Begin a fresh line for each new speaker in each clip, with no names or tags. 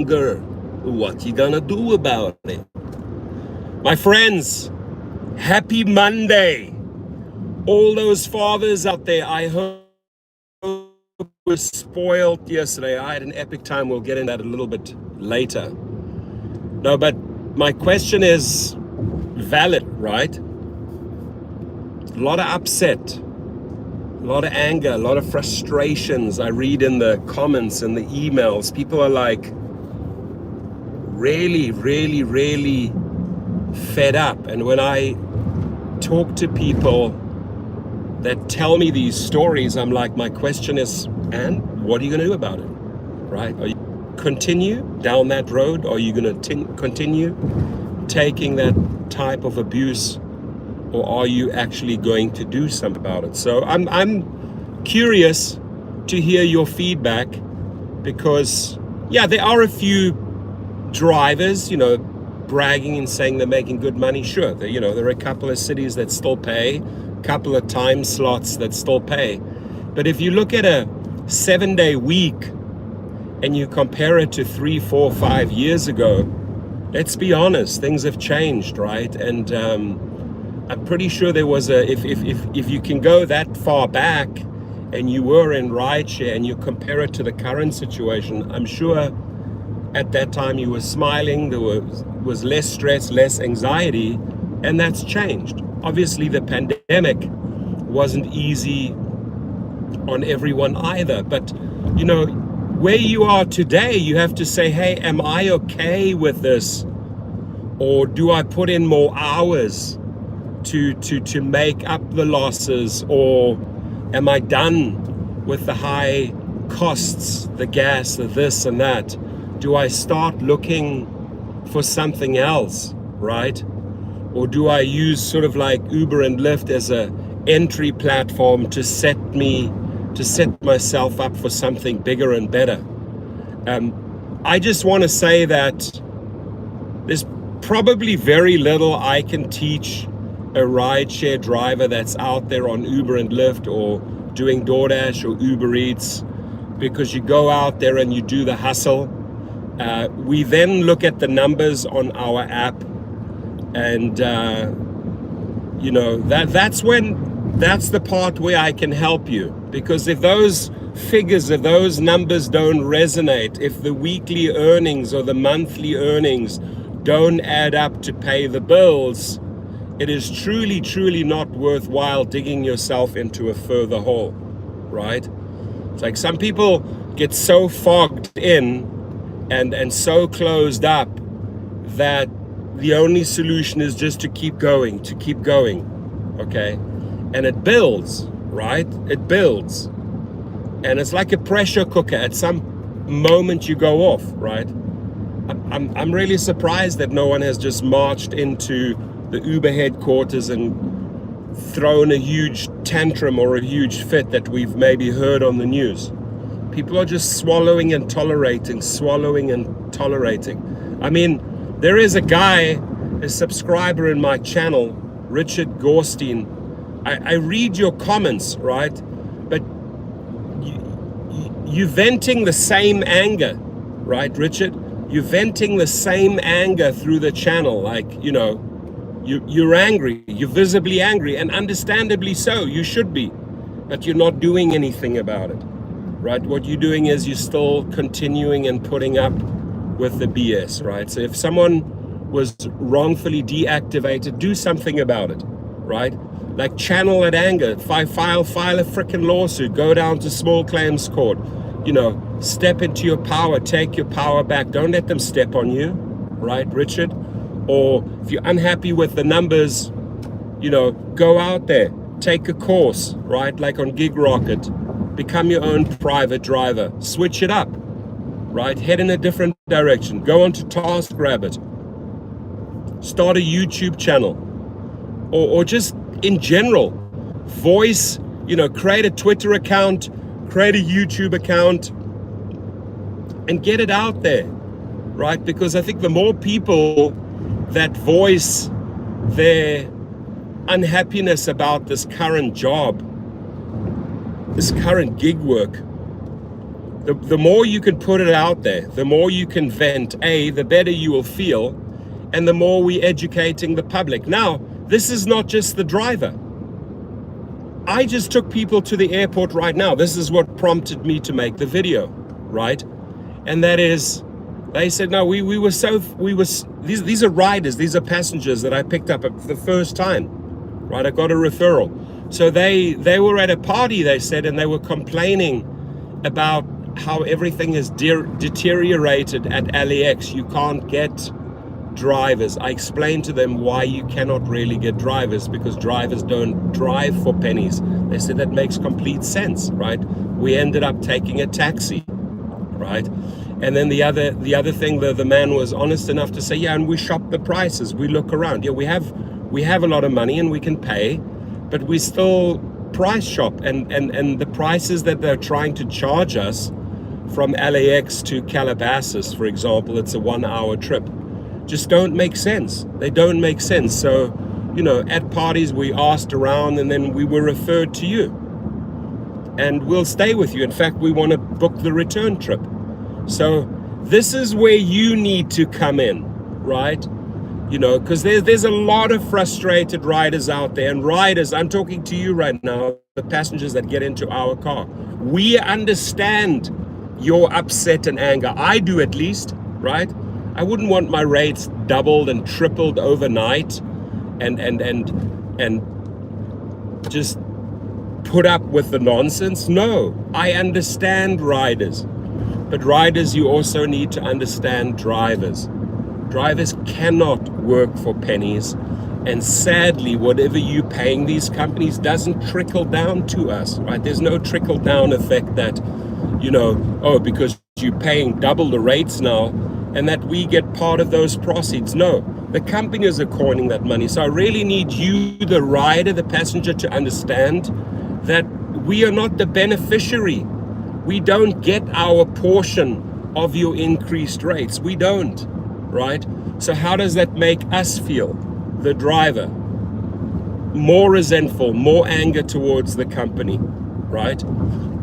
longer. What you gonna do about it? My friends, happy Monday. All those fathers out there, I hope were spoiled yesterday. I had an epic time. We'll get into that a little bit later. No, but my question is valid, right? A lot of upset, a lot of anger, a lot of frustrations. I read in the comments and the emails, people are like really, really, really fed up. And when I talk to people that tell me these stories, I'm like, my question is, and what are you going to do about it, right? Are you continue down that road? Or are you going to continue taking that type of abuse, or are you actually going to do something about it? So I'm curious to hear your feedback, because yeah, there are a few drivers, bragging and saying they're making good money. Sure, there are a couple of cities that still pay, couple of time slots that still pay. But if you look at a 7-day week and you compare it to 3, 4, 5 years ago, let's be honest, things have changed, right? And I'm pretty sure there was if you can go that far back and you were in rideshare and you compare it to the current situation, I'm sure at that time you were smiling, there was less stress, less anxiety, and that's changed. Obviously the pandemic wasn't easy on everyone either, but where you are today, you have to say, hey, am I okay with this? Or do I put in more hours to make up the losses? Or am I done with the high costs, the gas, the this and that? Do I start looking for something else, right? Or do I use sort of like Uber and Lyft as a entry platform to set myself up for something bigger and better? I just want to say that there's probably very little I can teach a rideshare driver that's out there on Uber and Lyft or doing DoorDash or Uber Eats, because you go out there and you do the hustle. We then look at the numbers on our app, and that's the part where I can help you, because if those figures, if those numbers don't resonate, if the weekly earnings or the monthly earnings don't add up to pay the bills, it is truly, truly not worthwhile digging yourself into a further hole, right? It's like some people get so fogged in and so closed up that the only solution is just to keep going, okay? And it builds, right? It builds. And it's like a pressure cooker. At some moment you go off, right? I'm really surprised that no one has just marched into the Uber headquarters and thrown a huge tantrum or a huge fit that we've maybe heard on the news. People are just swallowing and tolerating. I mean, there is a guy, a subscriber in my channel, Richard Gorstein. I read your comments, right? But you're venting the same anger, right, Richard? You're venting the same anger through the channel. Like, you're angry, you're visibly angry, and understandably so, you should be, but you're not doing anything about it, right? What you're doing is you're still continuing and putting up with the BS, right? So if someone was wrongfully deactivated, do something about it, right? Like channel that anger, file a freaking lawsuit, go down to small claims court, step into your power, take your power back. Don't let them step on you, right, Richard? Or if you're unhappy with the numbers, go out there, take a course, right? Like on Gig Rocket, become your own private driver, switch it up, right? Head in a different direction, go on to TaskRabbit, start a YouTube channel, or just in general, voice, create a Twitter account, create a YouTube account, and get it out there, right? Because I think the more people that voice their unhappiness about this current job, this current gig work, The more you can put it out there, the more you can vent, the better you will feel, and the more we're educating the public. Now, this is not just the driver. I just took people to the airport right now. This is what prompted me to make the video, right? And that is, they said, no, these are riders, these are passengers that I picked up for the first time, right? I got a referral. So they were at a party, they said, and they were complaining about how everything has deteriorated at LAX. You can't get drivers. I explained to them why you cannot really get drivers, because drivers don't drive for pennies. They said that makes complete sense, right? We ended up taking a taxi, right? And then the other thing, the man was honest enough to say, yeah, and we shop the prices, we look around. Yeah, we have a lot of money and we can pay, but we still price shop, and the prices that they're trying to charge us from LAX to Calabasas, for example, it's a 1-hour trip, just don't make sense. They don't make sense. So, at parties we asked around, and then we were referred to you, and we'll stay with you. In fact, we want to book the return trip. So this is where you need to come in, right? Because there's a lot of frustrated riders out there, and riders, I'm talking to you right now, the passengers that get into our car. We understand your upset and anger. I do, at least, right? I wouldn't want my rates doubled and tripled overnight and just put up with the nonsense. No, I understand riders. But riders, you also need to understand drivers. Drivers cannot work for pennies. And sadly, whatever you're paying these companies doesn't trickle down to us, right? There's no trickle down effect that, because you're paying double the rates now and that we get part of those proceeds. No, the companies are coining that money. So I really need you, the rider, the passenger, to understand that we are not the beneficiary. We don't get our portion of your increased rates. We don't, right? So how does that make us feel, the driver? More resentful, more anger towards the company, right?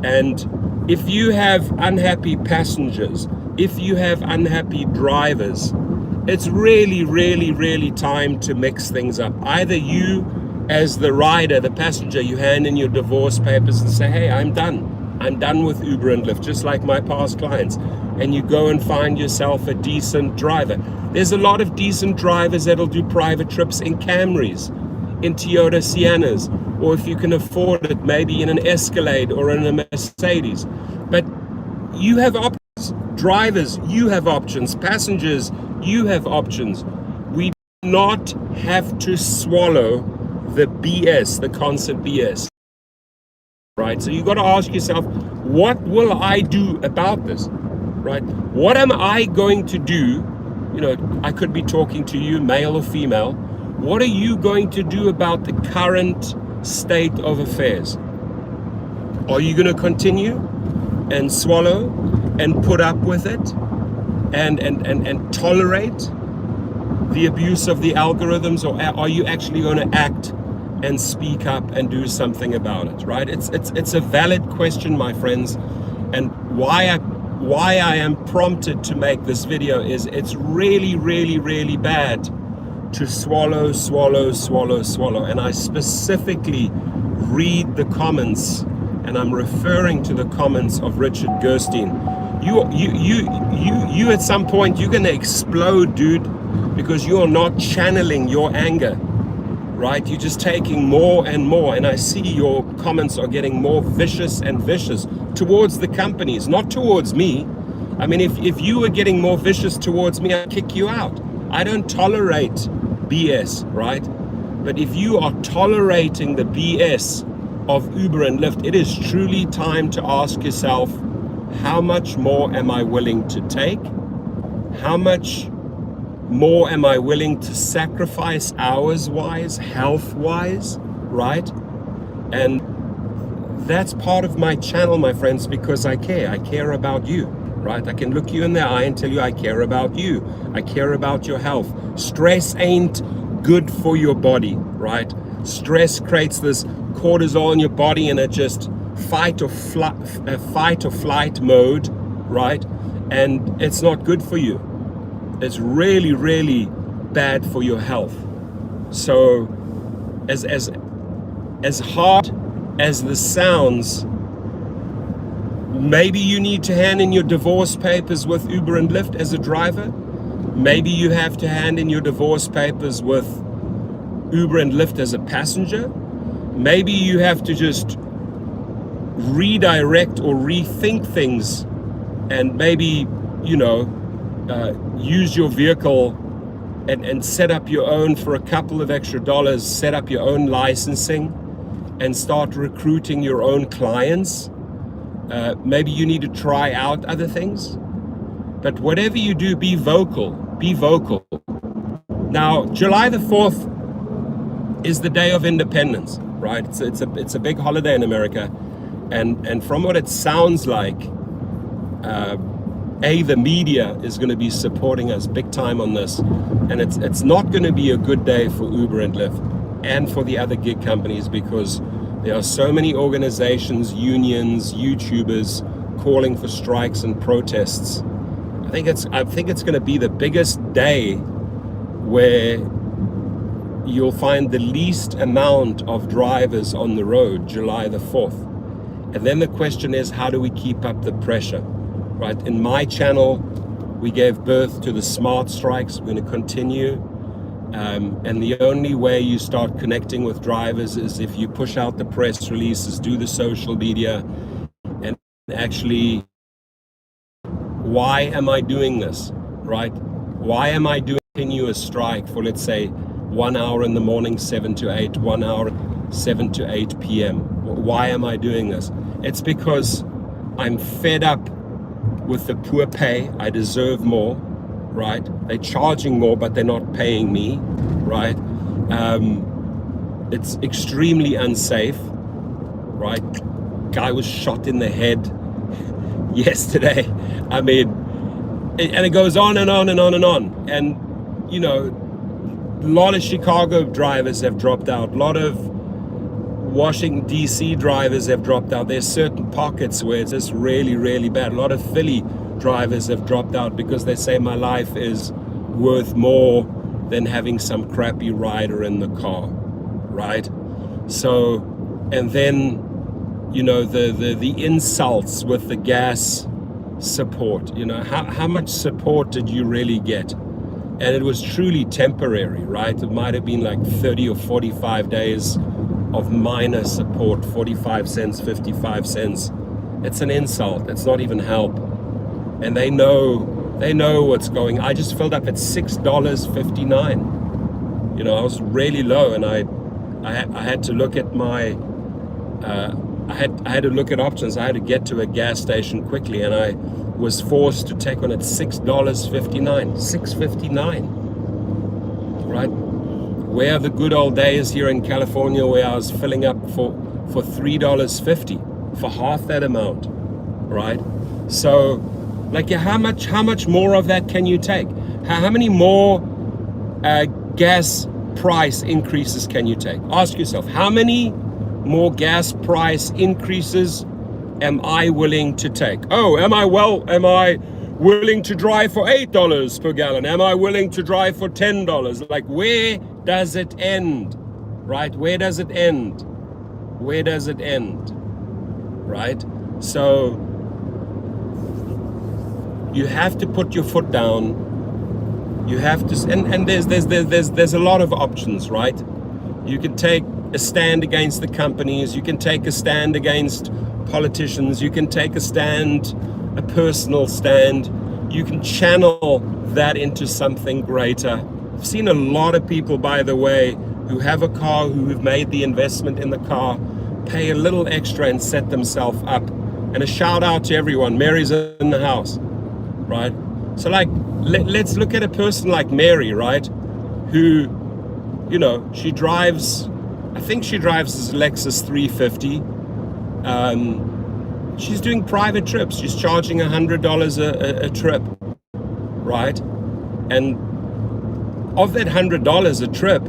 And if you have unhappy passengers, if you have unhappy drivers, it's really, really, really time to mix things up. Either you, as the rider, the passenger, you hand in your divorce papers and say, hey, I'm done. I'm done with Uber and Lyft, just like my past clients. And you go and find yourself a decent driver. There's a lot of decent drivers that'll do private trips in Camrys, in Toyota Siennas, or if you can afford it, maybe in an Escalade or in a Mercedes. But you have options. Drivers, you have options. Passengers, you have options. We do not have to swallow the BS, the constant BS. Right? So you got to ask yourself, what will I do about this? Right? What am I going to do? I could be talking to you, male or female. What are you going to do about the current state of affairs? Are you going to continue and swallow and put up with it and tolerate the abuse of the algorithms, or are you actually going to act and speak up and do something about it, right? It's a valid question, my friends, and why I am prompted to make this video is it's really, really, really bad to swallow, and I specifically read the comments, and I'm referring to the comments of Richard Gerstein. You at some point you're gonna explode, dude, because you are not channeling your anger. Right? You're just taking more and more, and I see your comments are getting more vicious and vicious towards the companies, not towards me. I mean, if you were getting more vicious towards me, I'd kick you out. I don't tolerate BS, right? But if you are tolerating the BS of Uber and Lyft, it is truly time to ask yourself, how much more am I willing to take? How much more am I willing to sacrifice hours-wise, health-wise, right? And that's part of my channel, my friends, because I care about you, right? I can look you in the eye and tell you I care about you. I care about your health. Stress ain't good for your body, right? Stress creates this cortisol in your body, and it just fight or flight mode, right? And it's not good for you. It's really, really bad for your health. So as hard as this sounds, maybe you need to hand in your divorce papers with Uber and Lyft as a driver. Maybe you have to hand in your divorce papers with Uber and Lyft as a passenger. Maybe you have to just redirect or rethink things and maybe, use your vehicle and set up your own for a couple of extra dollars, set up your own licensing and start recruiting your own clients. Maybe you need to try out other things. But whatever you do, be vocal. Be vocal. Now, July the 4th is the Day of Independence, right? It's a big holiday in America. And from what it sounds like, the media is going to be supporting us big time on this. And it's not going to be a good day for Uber and Lyft and for the other gig companies, because there are so many organizations, unions, YouTubers calling for strikes and protests. I think it's going to be the biggest day where you'll find the least amount of drivers on the road, July the 4th. And then the question is, how do we keep up the pressure, right? In my channel, we gave birth to the smart strikes. We're going to continue. And the only way you start connecting with drivers is if you push out the press releases, do the social media, and actually, why am I doing this, right? Why am I doing a continuous strike for, let's say, 1 hour in the morning, 7 to 8, 1 hour, 7 to 8 p.m.? Why am I doing this? It's because I'm fed up with the poor pay. I deserve more, right? They're charging more, but they're not paying me, right? It's extremely unsafe, right? Guy was shot in the head yesterday. I mean, and it goes on and on and on and on. And, a lot of Chicago drivers have dropped out. A lot of Washington, D.C. drivers have dropped out. There's certain pockets where it's just really, really bad. A lot of Philly drivers have dropped out because they say my life is worth more than having some crappy rider in the car, right? So, and then, the insults with the gas support, how much support did you really get? And it was truly temporary, right? It might have been like 30 or 45 days of minor support, 45 cents, 55 cents. It's an insult. It's not even help. And they know what's going. I just filled up at $6.59. I was really low, and I had to look at my I had to look at options. I had to get to a gas station quickly, and I was forced to take on at $6.59. $6.59, right? Where are the good old days here in California where I was filling up for $3.50 for half that amount, right? So, like, how much more of that can you take? How many more gas price increases can you take? Ask yourself, how many more gas price increases am I willing to take? Oh, am I willing to drive for $8 per gallon? Am I willing to drive for $10? Like, where does it end? Right? Where does it end? Where does it end? Right? So you have to put your foot down. You have to, and there's a lot of options, right? You can take a stand against the companies. You can take a stand against politicians. You can take a personal stand. You can channel that into something greater. I've seen a lot of people, by the way, who have a car, who have made the investment in the car, pay a little extra and set themselves up. And a shout out to everyone. Mary's in the house, right? So, like, let's look at a person like Mary, right? Who, she drives, I think she drives this Lexus 350. She's doing private trips. She's charging $100 a trip, right? And of that $100 a trip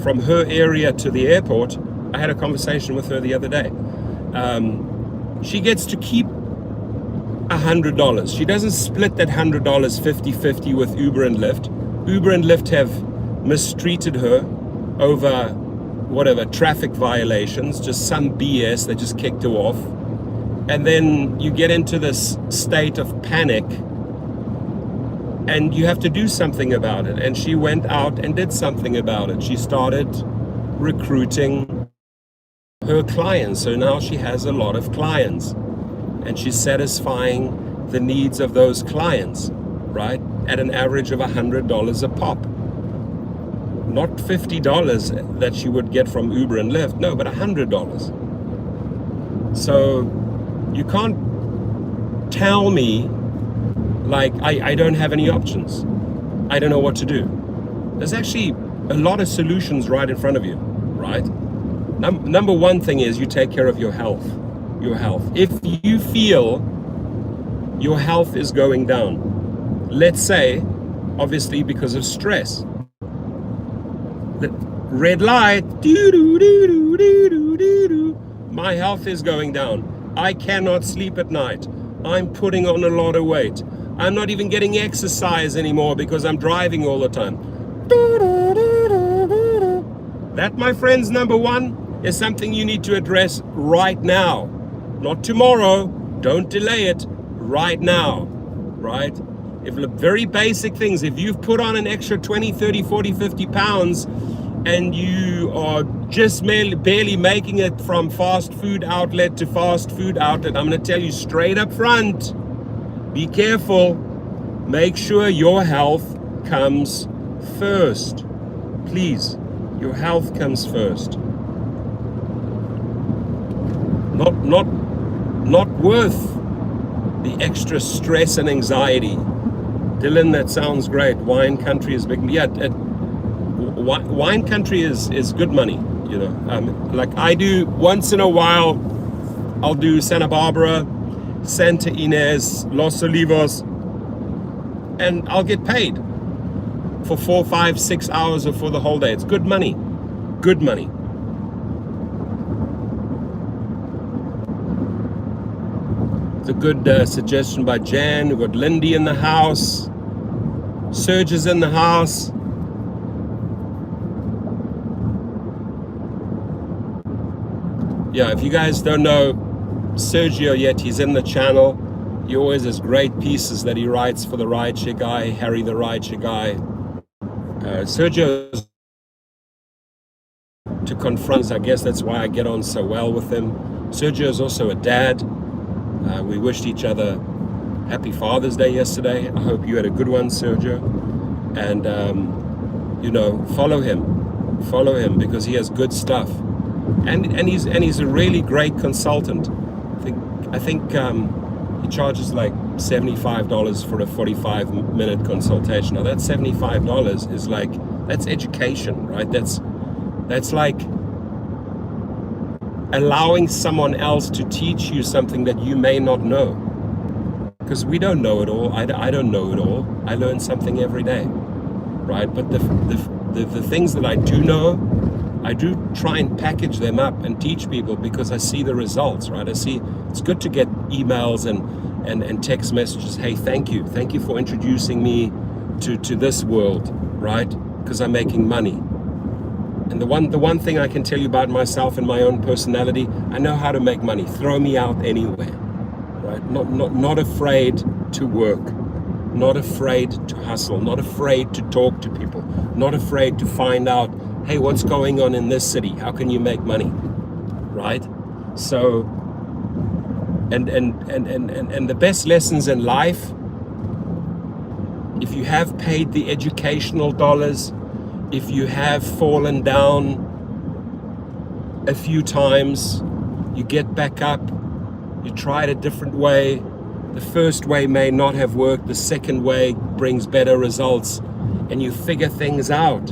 from her area to the airport, I had a conversation with her the other day. she gets to keep $100. She doesn't split that $100 50-50 with Uber and Lyft. Uber and Lyft have mistreated her over whatever traffic violations, just some BS. They just kicked her off. And then you get into this state of panic and you have to do something about it. And she went out and did something about it. She started recruiting her clients. So now she has a lot of clients and she's satisfying the needs of those clients, right? At an average of $100 a pop. Not $50 that she would get from Uber and Lyft, no, but $100. So you can't tell me like I don't have any options. I don't know what to do. There's actually a lot of solutions right in front of you, right? Number one thing is you take care of your health. Your health. If you feel your health is going down, let's say, obviously because of stress, the red light, my health is going down. I cannot sleep at night. I'm putting on a lot of weight. I'm not even getting exercise anymore because I'm driving all the time. That, my friends, number one, is something you need to address right now. Not tomorrow. Don't delay it. Right now. Right? If very basic things, if you've put on an extra 20, 30, 40, 50 pounds and you are just barely making it from fast food outlet to fast food outlet, I'm going to tell you straight up front, be careful. Make sure your health comes first. Please, your health comes first. Not worth the extra stress and anxiety. Dylan, that sounds great. Wine country is big. Yeah, wine country is good money, you know. Like I do once in a while, I'll do Santa Barbara, Santa Ynez, Los Olivos, and I'll get paid for 4, 5, 6 hours or for the whole day. It's good money. Good money. It's a good suggestion by Jan. We've got Lindy in the house. Serge is in the house. Yeah, if you guys don't know Sergio yet, he's in the channel. He always has great pieces that he writes for the Rideshare Guy, Harry the Rideshare Guy. Sergio to confront, I guess that's why I get on so well with him. Sergio is also a dad. We wished each other happy Father's Day yesterday. I hope you had a good one, Sergio. And you know, follow him because he has good stuff. And he's a really great consultant. I think he charges like $75 for a 45-minute consultation. Now that $75 is like, that's education, right? That's like allowing someone else to teach you something that you may not know. Because we don't know it all. I don't know it all. I learn something every day, right? But the things that I do know, I do try and package them up and teach people because I see the results, right? I see it's good to get emails and text messages. Hey, thank you for introducing me to this world, right? Because I'm making money. And the one thing I can tell you about myself and my own personality, I know how to make money. Throw me out anywhere, right? Not afraid to work, not afraid to hustle, not afraid to talk to people, not afraid to find out, hey, what's going on in this city? How can you make money, right? So, and the best lessons in life, if you have paid the educational dollars, if you have fallen down a few times, you get back up, you try it a different way. The first way may not have worked, the second way brings better results, and you figure things out,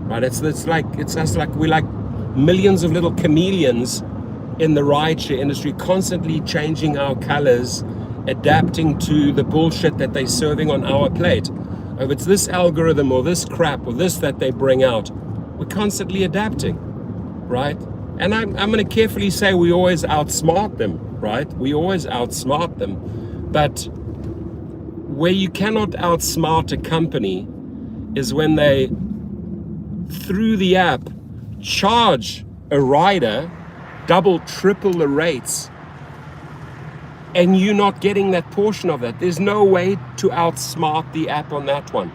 right? It's us like we're like millions of little chameleons in the rideshare industry, constantly changing our colors, adapting to the bullshit that they're serving on our plate. If it's this algorithm or this crap or this that they bring out, we're constantly adapting, right? And I'm going to carefully say we always outsmart them. right? We always outsmart them. But where you cannot outsmart a company is when they, through the app, charge a rider double, triple the rates, and you're not getting that portion of that. There's no way to outsmart the app on that one.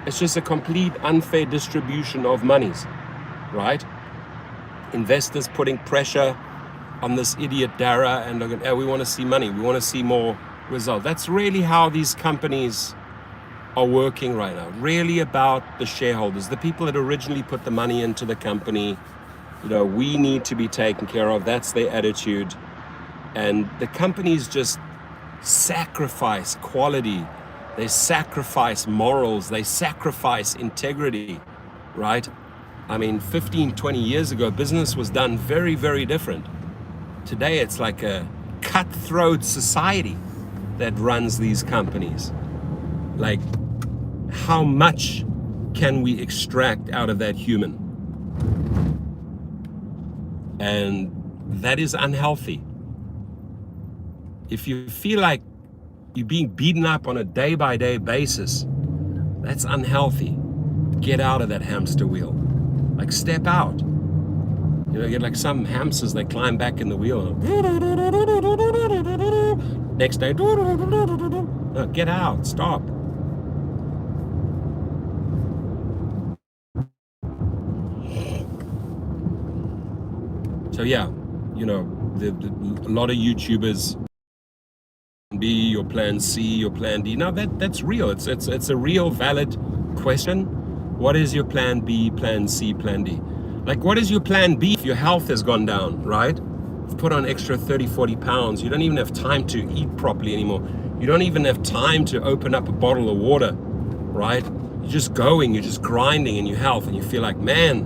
It's just a complete unfair distribution of monies, right? Investors putting pressure on this idiot Dara, and looking, we want to see money, we want to see more result. That's really how these companies are working right now. Really about the shareholders, the people that originally put the money into the company. We need to be taken care of. That's their attitude. And the companies just sacrifice quality. They sacrifice morals. They sacrifice integrity, right? 15, 20 years ago, business was done very, very different. Today, it's like a cutthroat society that runs these companies. Like, how much can we extract out of that human? And that is unhealthy. If you feel like you're being beaten up on a day-by-day basis, that's unhealthy. Get out of that hamster wheel. Like, step out. You get like some hamsters, they climb back in the wheel. Next day, no, get out, stop. So yeah, a lot of YouTubers, B, your plan C, your plan D. Now that's real. It's a real valid question. What is your plan B, plan C, plan D? Like, what is your plan B if your health has gone down, right? You've put on extra 30, 40 pounds. You don't even have time to eat properly anymore. You don't even have time to open up a bottle of water, right? You're just grinding in your health, and you feel like, man,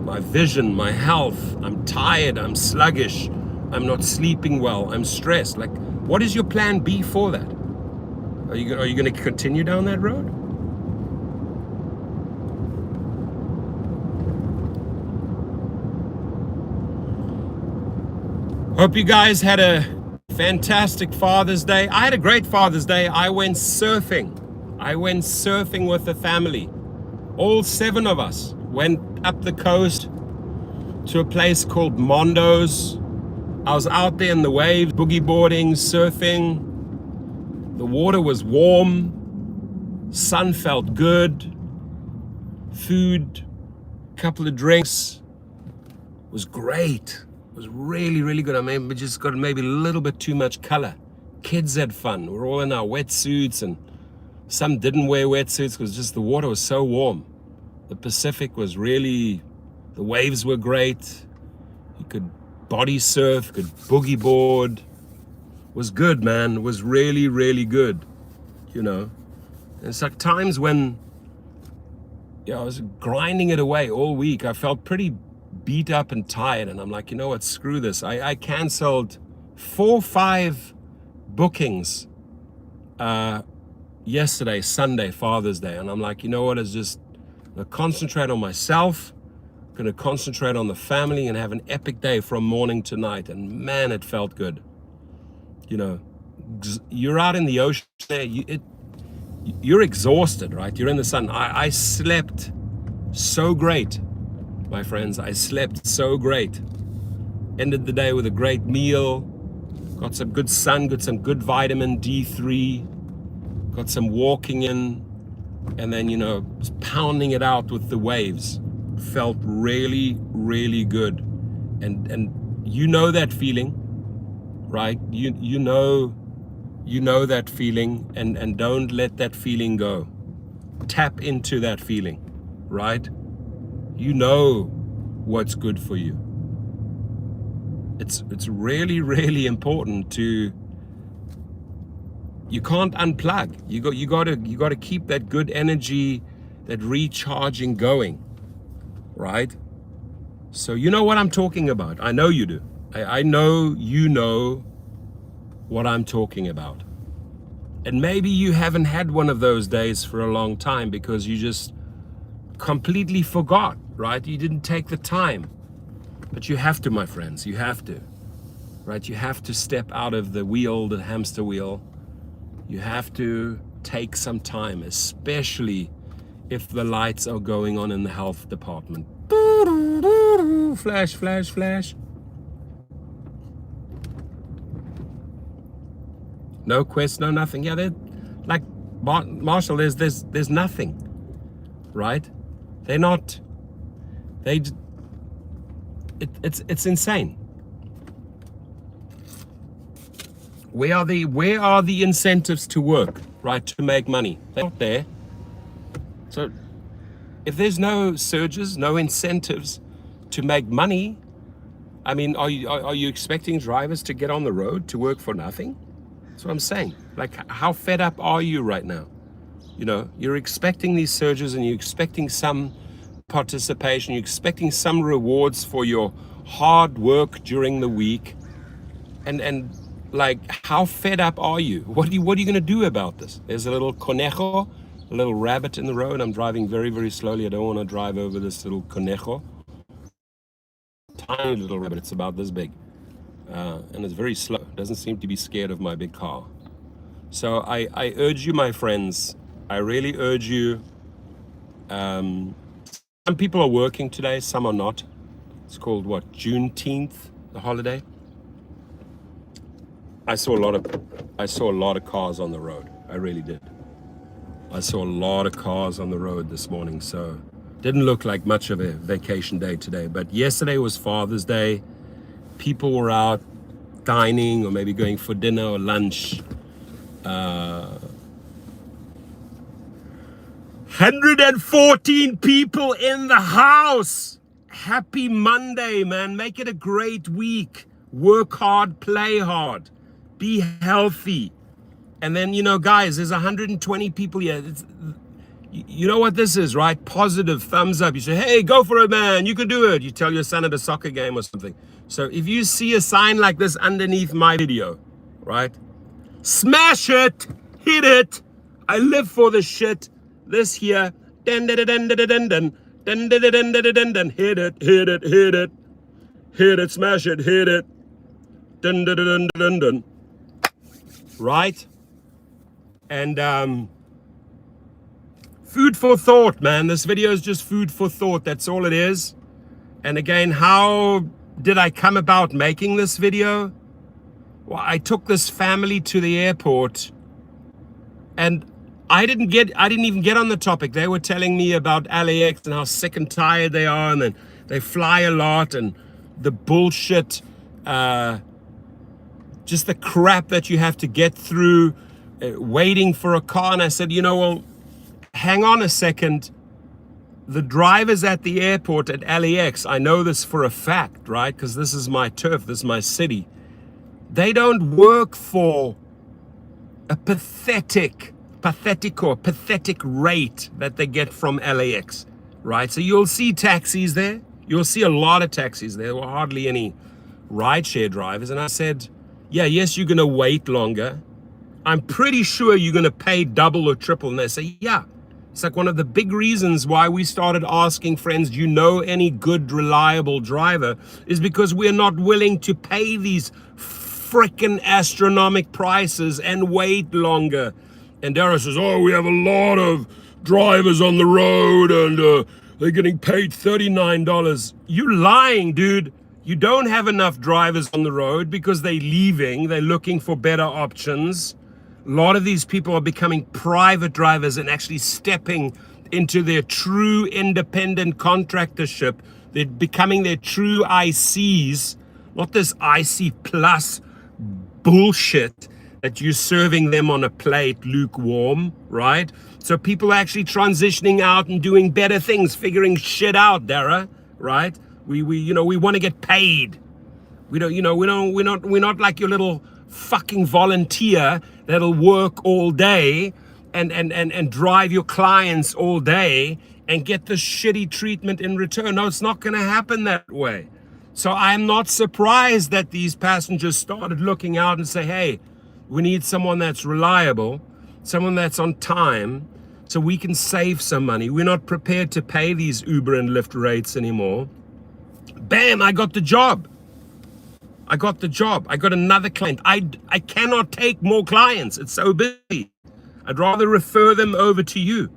my vision, my health, I'm tired, I'm sluggish, I'm not sleeping well, I'm stressed. Like, what is your plan B for that? Are you going to continue down that road? Hope you guys had a fantastic Father's Day. I had a great Father's Day. I went surfing with the family. All 7 of us went up the coast to a place called Mondo's. I was out there in the waves, boogie boarding, surfing. The water was warm. Sun felt good. Food, a couple of drinks. Was great. It was really, really good. We just got maybe a little bit too much color. Kids had fun. We're all in our wetsuits, and some didn't wear wetsuits because just the water was so warm. The Pacific was really, the waves were great. You could body surf, could boogie board. It was good, man. It was really, really good. And it's like times when I was grinding it away all week. I felt pretty beat up and tired, and I'm like, what, screw this. I canceled 4 or 5 bookings yesterday, Sunday, Father's Day, and I'm like, what, it's just gonna concentrate on myself, gonna concentrate on the family, and have an epic day from morning to night. And man, it felt good. You're out in the ocean there, you're exhausted, right? You're in the sun. I slept so great, my friends. I slept so great. Ended the day with a great meal, got some good sun, got some good vitamin D3, got some walking in, and then, pounding it out with the waves. Felt really, really good. And that feeling, right? You know that feeling, and don't let that feeling go. Tap into that feeling, right? You know what's good for you. It's really, really important to. You can't unplug. You got to keep that good energy, that recharging going, right? So you know what I'm talking about. I know you do. I know you know what I'm talking about. And maybe you haven't had one of those days for a long time because you just completely forgot, right? You didn't take the time. But you have to, my friends. You have to. right? You have to step out of the wheel, the hamster wheel. You have to take some time, especially if the lights are going on in the health department. Flash, flash, flash. No quest, no nothing. Yeah, like Marshall, there's nothing, right? They're not. It's insane. Where are the incentives to work, right? To make money? They're not there. So if there's no surges, no incentives to make money, I mean, are you expecting drivers to get on the road to work for nothing? That's what I'm saying. Like, how fed up are you right now? You know, you're expecting these surges and you're expecting some participation, you're expecting some rewards for your hard work during the week. And like, how fed up are you? What are you going to do about this? There's a little conejo, a little rabbit in the road. I'm driving very, very slowly. I don't want to drive over this little conejo. Tiny little rabbit, it's about this big. And it's very slow. Doesn't seem to be scared of my big car. So I urge you, my friends, I really urge you. Some people are working today, some are not. It's called what, Juneteenth, the holiday. I saw a lot of cars on the road. I really did. I saw a lot of cars on the road this morning, so didn't look like much of a vacation day today. But yesterday was Father's Day. People were out dining or maybe going for dinner or lunch. 114 people in the house. Happy Monday, man. Make it a great week. Work hard, play hard. Be healthy. And then, you know, guys, there's 120 people here. You know what this is, right? Positive thumbs up. You say, hey, go for it, man. You can do it. You tell your son at a soccer game or something. So if you see a sign like this underneath my video, right? Smash it. Hit it. I live for this shit. This here. Dun, dun, dun, dun, dun, dun, dun. Dun, dun, dun, dun, dun, dun. Hit it. Hit it. Hit it. Hit it. Smash it. Hit it. Dun, dun, dun, dun, dun, dun. Right? And food for thought, man. This video is just food for thought. That's all it is. And again, how did I come about making this video? Well, I took this family to the airport and I didn't even get on the topic. They were telling me about LAX and how sick and tired they are, and then they fly a lot and the bullshit, just the crap that you have to get through waiting for a car. And I said, you know, well, hang on a second. The drivers at the airport at LAX, I know this for a fact, right? Because this is my turf, this is my city. They don't work for a pathetic rate that they get from LAX, right? So you'll see taxis there. You'll see a lot of taxis there. There were hardly any rideshare drivers. And I said, yeah, yes, you're going to wait longer. I'm pretty sure you're going to pay double or triple. And they say, yeah. It's like one of the big reasons why we started asking friends, do you know any good, reliable driver? Is because we're not willing to pay these frickin' astronomical prices and wait longer. And Dara says, oh, we have a lot of drivers on the road and they're getting paid $39. You're lying, dude. You don't have enough drivers on the road because they're leaving. They're looking for better options. A lot of these people are becoming private drivers and actually stepping into their true independent contractorship. They're becoming their true ICs, not this IC plus bullshit that you're serving them on a plate lukewarm, right? So people are actually transitioning out and doing better things, figuring shit out, Dara, right? We want to get paid. We're not like your little fucking volunteer that'll work all day and drive your clients all day and get the shitty treatment in return. No, it's not going to happen that way. So I'm not surprised that these passengers started looking out and say, hey, we need someone that's reliable, someone that's on time, so we can save some money. We're not prepared to pay these Uber and Lyft rates anymore. Bam, I got the job. I got the job. I got another client. I cannot take more clients. It's so busy. I'd rather refer them over to you.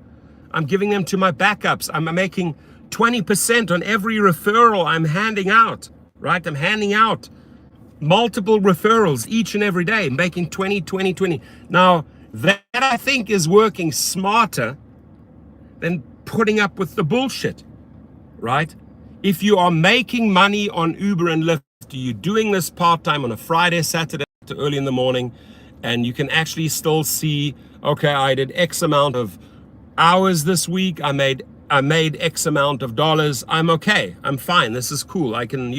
I'm giving them to my backups. I'm making 20% on every referral I'm handing out, right? I'm handing out multiple referrals each and every day, making 20, 20, 20. Now, that I think is working smarter than putting up with the bullshit, right? If you are making money on Uber and Lyft, you're doing this part-time on a Friday, Saturday, to early in the morning, and you can actually still see, okay, I did X amount of hours this week, I made X amount of dollars, I'm okay, I'm fine, this is cool, I can,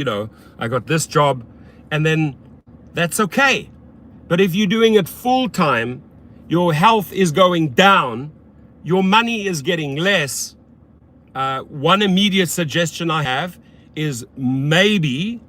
I got this job, and then that's okay. But if you're doing it full-time, your health is going down, your money is getting less. One immediate suggestion I have is maybe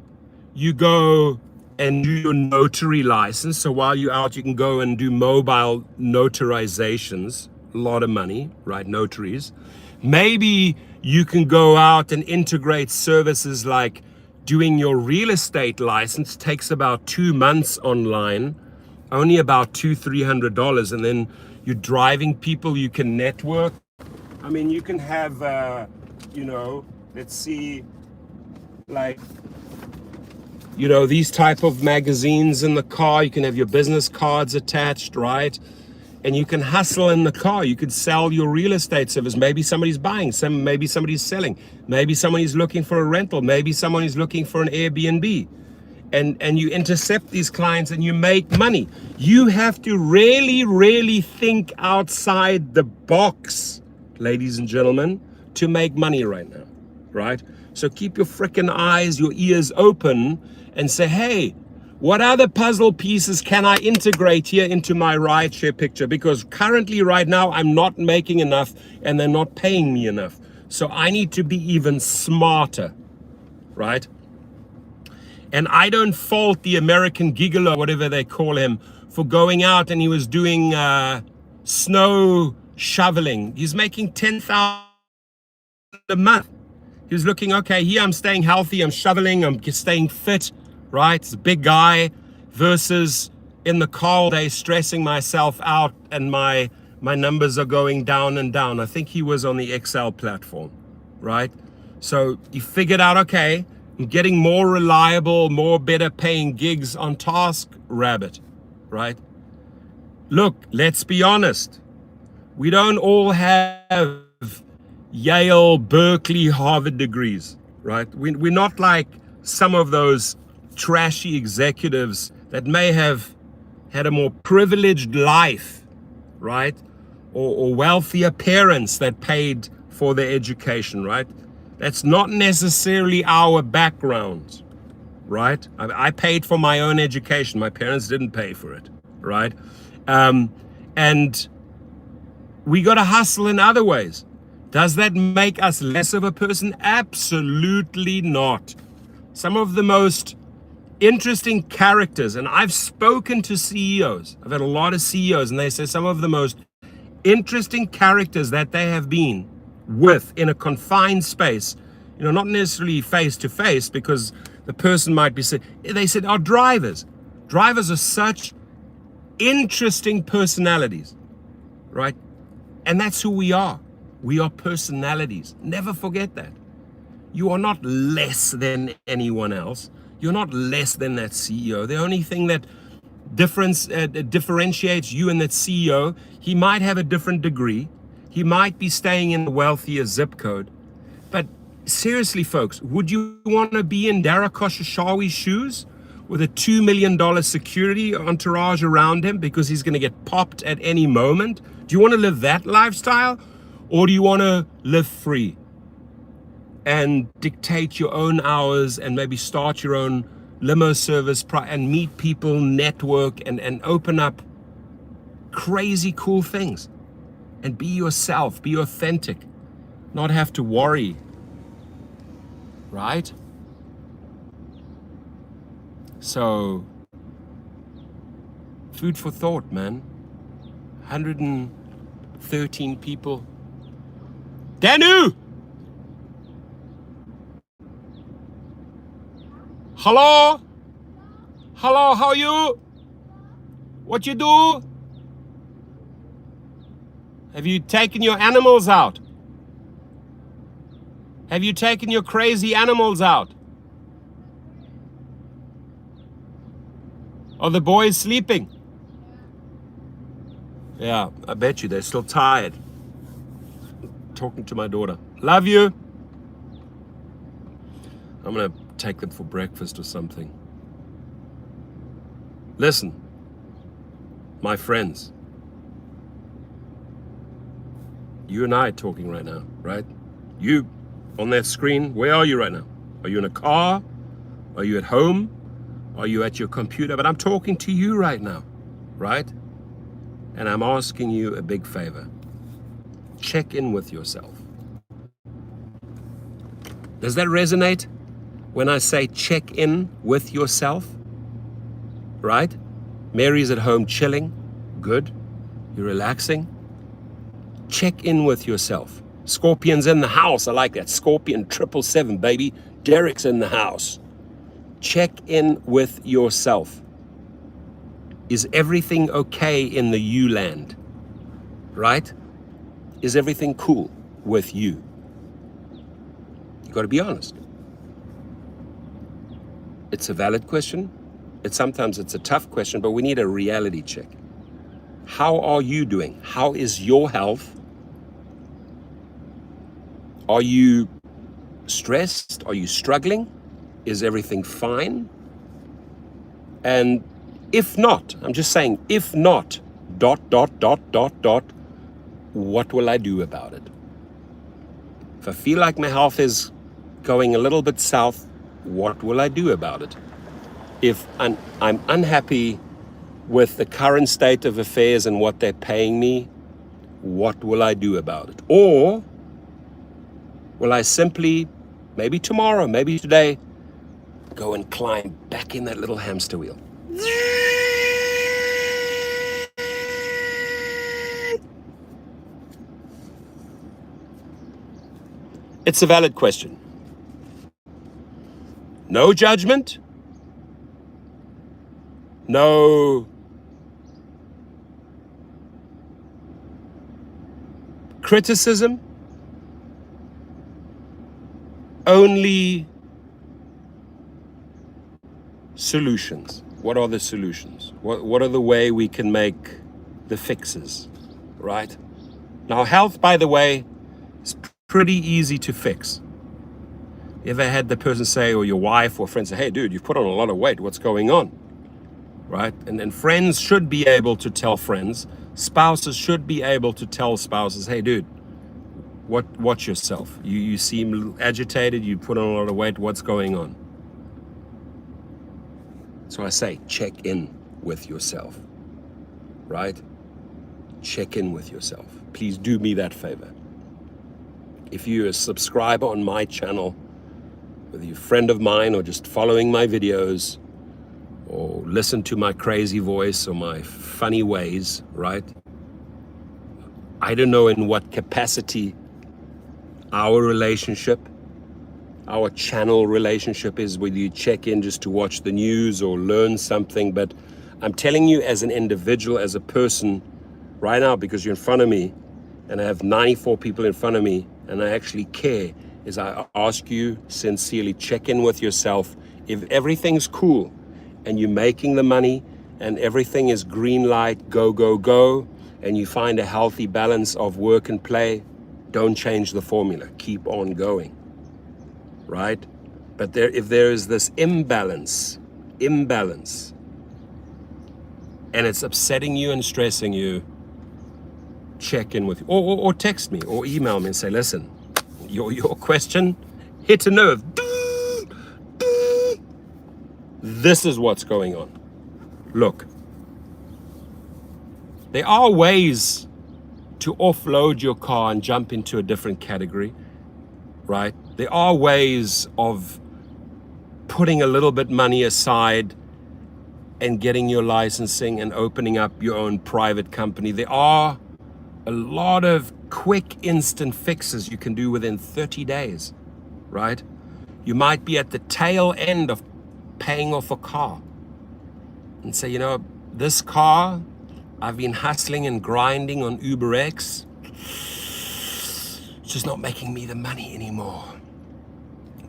you go and do your notary license. So while you're out, you can go and do mobile notarizations. A lot of money, right? Notaries. Maybe you can go out and integrate services like doing your real estate license. Takes about 2 months online, only about $200-300, and then you're driving people. You can network. I mean, you can have, let's see, like, these type of magazines in the car. You can have your business cards attached, right? And you can hustle in the car. You could sell your real estate service. Maybe somebody's buying, maybe somebody's selling, maybe somebody's looking for a rental, maybe someone is looking for an Airbnb. And you intercept these clients and you make money. You have to really, really think outside the box, ladies and gentlemen, to make money right now, right? So keep your freaking eyes, your ears open and say, hey, what other puzzle pieces can I integrate here into my rideshare picture? Because currently right now I'm not making enough and they're not paying me enough. So I need to be even smarter, right? And I don't fault the American gigolo, whatever they call him, for going out and he was doing snow shoveling. He's making $10,000 a month. He was looking, okay, here I'm staying healthy, I'm shoveling, I'm staying fit, right? It's a big guy versus in the car all day stressing myself out and my numbers are going down and down. I think he was on the Excel platform, right? So he figured out, okay, I'm getting more reliable, more better paying gigs on TaskRabbit, right? Look, let's be honest. We don't all have Yale, Berkeley, Harvard degrees, right? We're not like some of those trashy executives that may have had a more privileged life, right? Or wealthier parents that paid for their education, right? That's not necessarily our background, right? I paid for my own education. My parents didn't pay for it, right? And we got to hustle in other ways. Does that make us less of a person? Absolutely not. Some of the most interesting characters, and I've spoken to CEOs, I've had a lot of CEOs, and they say some of the most interesting characters that they have been with in a confined space, not necessarily face to face, because the person might be sick. They said our drivers are such interesting personalities, right? And that's who we are. We are personalities. Never forget that. You are not less than anyone else. You're not less than that CEO. The only thing that differentiates you and that CEO, he might have a different degree. He might be staying in a wealthier zip code. But seriously, folks, would you want to be in Dara Khosrowshahi's shoes with a $2 million security entourage around him because he's going to get popped at any moment? Do you want to live that lifestyle? Or do you want to live free and dictate your own hours and maybe start your own limo service and meet people, network, and open up crazy cool things and be yourself, be authentic, not have to worry, right? So, food for thought, man. 113 people. Danu! Hello? Hello, how are you? What you do? Have you taken your animals out? Have you taken your crazy animals out? Are the boys sleeping? Yeah, I bet you they're still tired. Talking to my daughter. Love you. I'm gonna take them for breakfast or something. Listen, my friends, you and I are talking right now, right? You on that screen, where are you right now? Are you in a car? Are you at home? Are you at your computer? But I'm talking to you right now, right? And I'm asking you a big favor. Check in with yourself. Does that resonate when I say check in with yourself? Right? Mary's at home chilling. Good. You're relaxing. Check in with yourself. Scorpion's in the house. I like that. Scorpion 777, baby. Derek's in the house. Check in with yourself. Is everything okay in the you land? Right? Is everything cool with you? You got to be honest. It's a valid question. Sometimes it's a tough question, but we need a reality check. How are you doing? How is your health? Are you stressed? Are you struggling? Is everything fine? And if not, I'm just saying, if not, ... what will I do about it? If I feel like my health is going a little bit south, what will I do about it? If I'm unhappy with the current state of affairs and what they're paying me, what will I do about it? Or will I simply, maybe tomorrow, maybe today, go and climb back in that little hamster wheel? It's a valid question. No judgment, no criticism, only solutions. What are the solutions? What are the way we can make the fixes, right? Now, health, by the way, is pretty easy to fix. You ever had the person say, or your wife or friend say, hey, dude, you've put on a lot of weight. What's going on? Right? And friends should be able to tell friends. Spouses should be able to tell spouses, hey, dude, watch yourself. You seem agitated. You put on a lot of weight. What's going on? So I say, check in with yourself, right? Check in with yourself. Please do me that favor. If you're a subscriber on my channel, whether you're a friend of mine or just following my videos or listen to my crazy voice or my funny ways, right? I don't know in what capacity our relationship, our channel relationship is, whether you check in just to watch the news or learn something, but I'm telling you as an individual, as a person right now, because you're in front of me and I have 94 people in front of me and I actually care, is I ask you sincerely, check in with yourself. If everything's cool and you're making the money and everything is green light, go, go, go, and you find a healthy balance of work and play, don't change the formula, keep on going, right? But if there is this imbalance, and it's upsetting you and stressing you, check in with you, or text me or email me and say, listen, your question hit a nerve. This is what's going on. Look, there are ways to offload your car and jump into a different category, right? There are ways of putting a little bit money aside and getting your licensing and opening up your own private company. There are a lot of quick instant fixes you can do within 30 days, right? You might be at the tail end of paying off a car. and say, you know, this car, I've been hustling and grinding on UberX. It's just not making me the money anymore.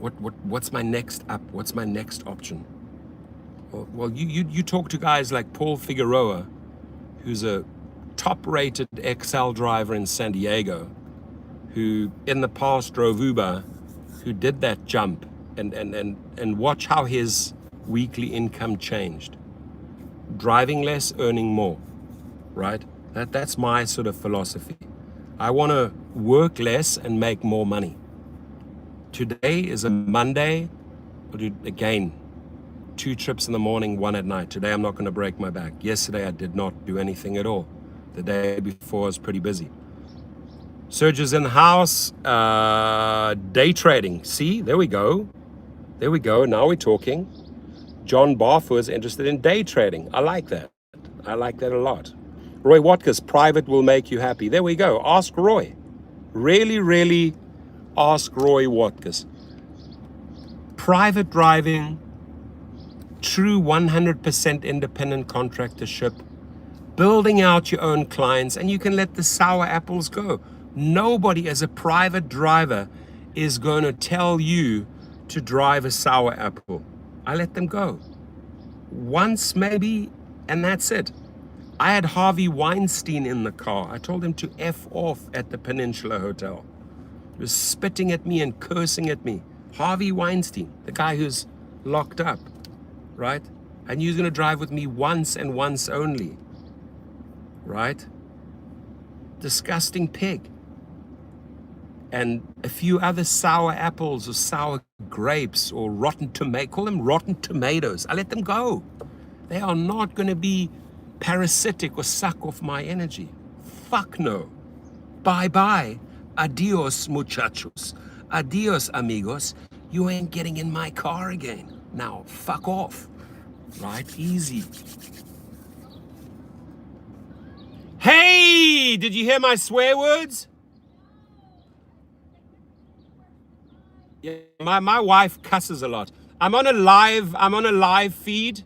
What's my next up? What's my next option? Well, you talk to guys like Paul Figueroa, who's a top-rated XL driver in San Diego, who in the past drove Uber, who did that jump, and watch how his weekly income changed. Driving less, earning more, right? That's my sort of philosophy. I want to work less and make more money. Today is a Monday. I'll do, again, 2 trips in the morning, 1 at night. Today I'm not going to break my back. Yesterday I did not do anything at all. The day before I was pretty busy. Serge is in the house. Day trading. See, there we go. There we go. Now we're talking. John Barfour is interested in day trading. I like that. I like that a lot. Roy Watkins, private will make you happy. There we go. Ask Roy. Really ask Roy Watkins. Private driving, true 100% independent contractorship, building out your own clients, and you can let the sour apples go. Nobody as a private driver is going to tell you to drive a sour apple. I let them go. Once maybe, and that's it. I had Harvey Weinstein in the car. I told him to F off at the Peninsula Hotel. He was spitting at me and cursing at me. Harvey Weinstein, the guy who's locked up, right? And he was going to drive with me once and once only, right? Disgusting pig. And a few other sour apples or sour grapes or rotten tomatoes. Call them rotten tomatoes. I let them go. They are not going to be parasitic or suck off my energy. Fuck no. Bye-bye. Adios, muchachos. Adios, amigos. You ain't getting in my car again. Now, fuck off. Right? Easy. Hey! Did you hear my swear words? Yeah, my wife cusses a lot. I'm on a live feed.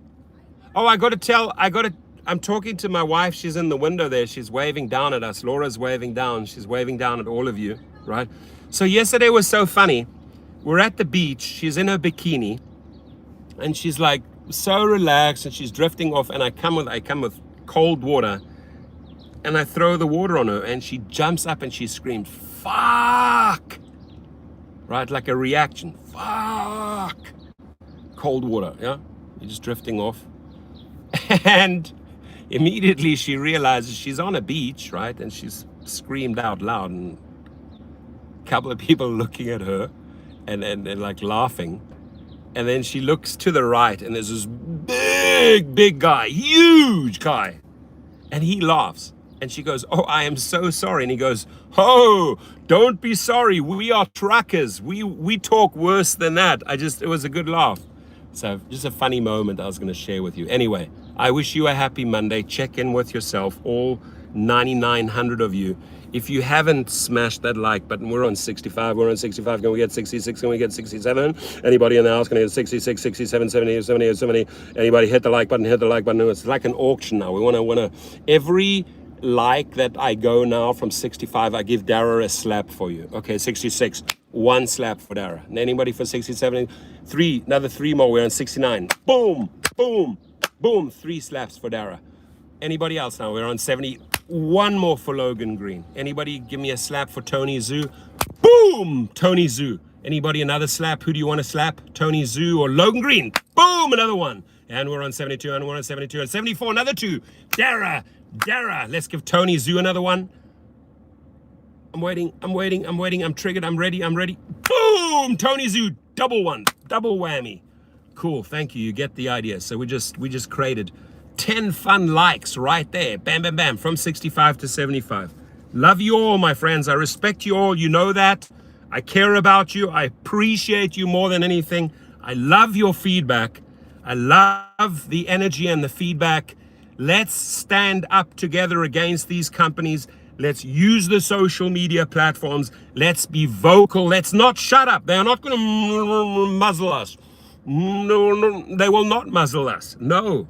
Oh, I'm talking to my wife. She's in the window there. She's waving down at us. Laura's waving down. She's waving down at all of you, right? So yesterday was so funny. We're at the beach. She's in her bikini, and she's like so relaxed, and she's drifting off. And I come with cold water, and I throw the water on her, and she jumps up and she screams, "Fuck!" Right, like a reaction. Fuck! Cold water, yeah? You're just drifting off. And immediately she realizes she's on a beach, right? And she's screamed out loud, and a couple of people looking at her and like laughing. And then she looks to the right, and there's this big guy, huge guy. And he laughs. And she goes, "Oh, I am so sorry." And he goes, "Oh, don't be sorry. We are truckers. We talk worse than that." It was a good laugh. So just a funny moment I was going to share with you. Anyway, I wish you a happy Monday. Check in with yourself, all 9,900 of you. If you haven't smashed that like button, we're on 65. We're on 65. Can we get 66? Can we get 67? Anybody in the house can get 66, 67, 70, 70, 70? Anybody hit the like button? Hit the like button. It's like an auction now. We want to every like that I go now from 65, I give Dara a slap for you. Okay, 66, 1 slap for Dara. And anybody for 67? 3, another 3 more. We're on 69. Boom, boom, boom. 3 slaps for Dara. Anybody else now? We're on 70. 1 more for Logan Green. Anybody give me a slap for Tony Zoo? Boom, Tony Zoo. Anybody another slap? Who do you want to slap? Tony Zoo or Logan Green? Boom, another one. And we're on 72, and we're on 72, and 74, another 2. Dara, let's give Tony Zoo another one. I'm waiting, I'm triggered, I'm ready. Boom, Tony Zoo, double one, double whammy. Cool, thank you, you get the idea. So we just created 10 fun likes right there, bam, bam, bam, from 65 to 75. Love you all, my friends, I respect you all, you know that. I care about you, I appreciate you more than anything. I love your feedback. I love the energy and the feedback. Let's stand up together against these companies. Let's use the social media platforms. Let's be vocal. Let's not shut up. They are not going to muzzle us. No, they will not muzzle us. No.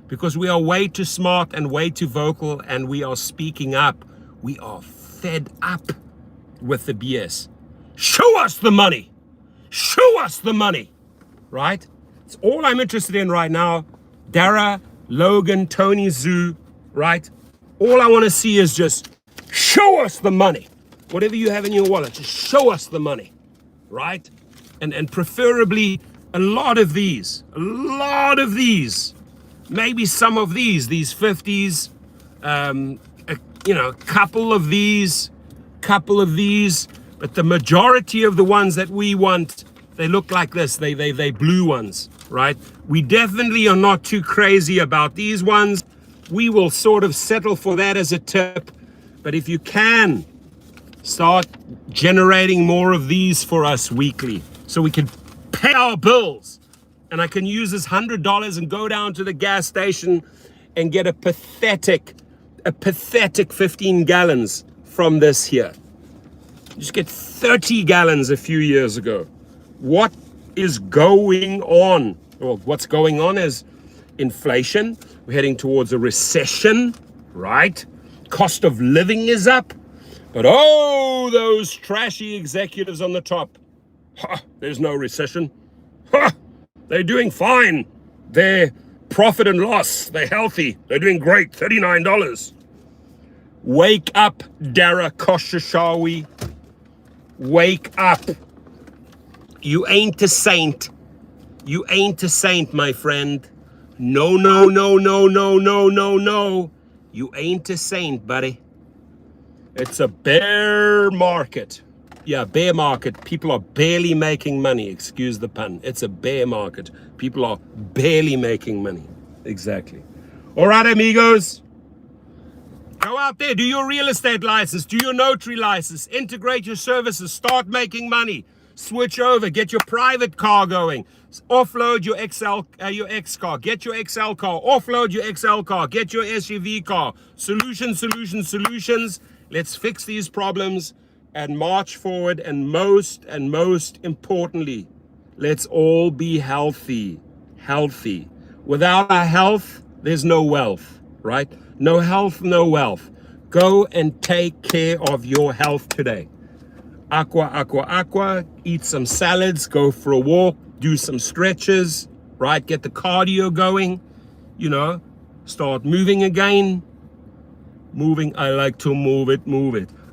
because we are way too smart and way too vocal, and we are speaking up. We are fed up with the BS. Show us the money. Show us the money, right? It's all I'm interested in right now. Dara, Logan, Tony, Zoo, right? All I want to see is just show us the money. Whatever you have in your wallet, just show us the money, right? And preferably a lot of these, maybe some of these 50s, couple of these, but the majority of the ones that we want, they look like this. They blue ones, right? We definitely are not too crazy about these ones. We will sort of settle for that as a tip. But if you can, start generating more of these for us weekly so we can pay our bills. And I can use this $100 and go down to the gas station and get a pathetic 15 gallons from this here. Just get 30 gallons a few years ago. What is going on? Well, what's going on is inflation. We're heading towards a recession, right? Cost of living is up. But oh, those trashy executives on the top. There's no recession. They're doing fine. Their profit and loss, they're healthy. They're doing great, $39. Wake up, Dara Koshashawi. Wake up. You ain't a saint. You ain't a saint, my friend. No. You ain't a saint, buddy. It's a bear market. Yeah, bear market. People are barely making money. Excuse the pun. It's a bear market. People are barely making money. Exactly. All right, amigos. Go out there. Do your real estate license. Do your notary license. Integrate your services. Start making money. Switch over. Get your private car going. Offload your X car. Get your XL car. Offload your XL car. Get your SUV car. Solutions. Let's fix these problems and march forward. And most importantly, let's all be healthy. Without our health, there's no wealth, right? No health, no wealth. Go and take care of your health today. Aqua. Eat some salads. Go for a walk. Do some stretches, right? Get the cardio going. Start moving again. Moving, I like to move it.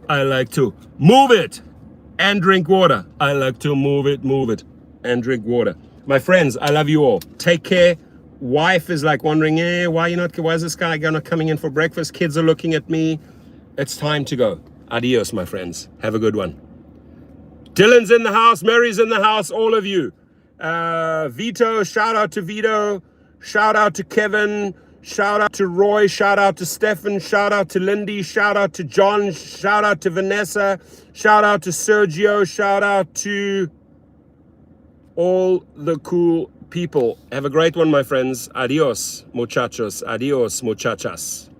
I like to move it and drink water. I like to move it and drink water. My friends, I love you all. Take care. Wife is like wondering, why is this guy not coming in for breakfast? Kids are looking at me. It's time to go. Adios, my friends. Have a good one. Dylan's in the house. Mary's in the house. All of you. Vito, shout out to Vito. Shout out to Kevin. Shout out to Roy, shout out to Stefan, shout out to Lindy, shout out to John, shout out to Vanessa, shout out to Sergio, shout out to all the cool people. Have a great one, my friends. Adios, muchachos. Adios, muchachas.